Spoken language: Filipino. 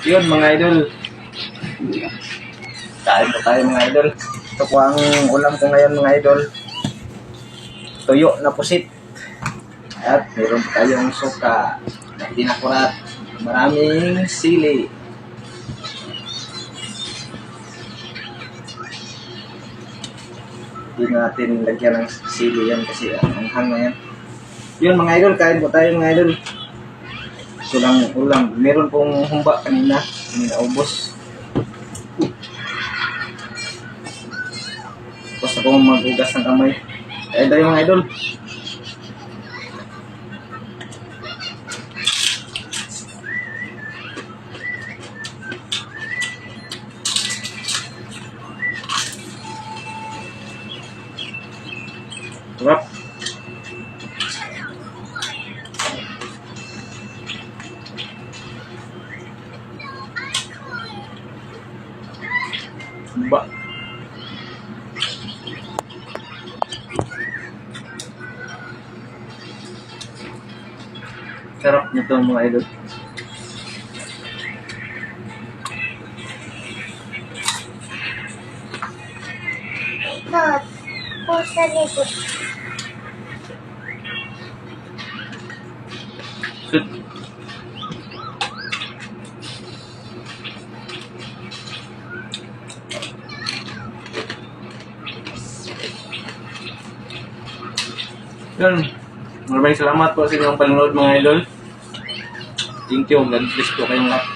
Yun mga idol. Kain po tayo mga idol. Ito po ang ulam ko ngayon mga idol. Tuyo na pusit. At meron po tayong suka na tinakurat. Maraming sili. Hindi natin lagyan ng sili yan kasi ang hang na yan. Yun mga idol, kain po tayo mga idol. Ito lang ulam. Meron pong humba kanina. Hindi naubos. Tapos ako maghugas ng kamay. Kain tayo mga idol. Sarap. Humba. Sarap nito mga idol. Pusa likod. Sweet. Yun. Maraming salamat po sa inyong panonood mga idol. Thank you. God bless po kayong lahat.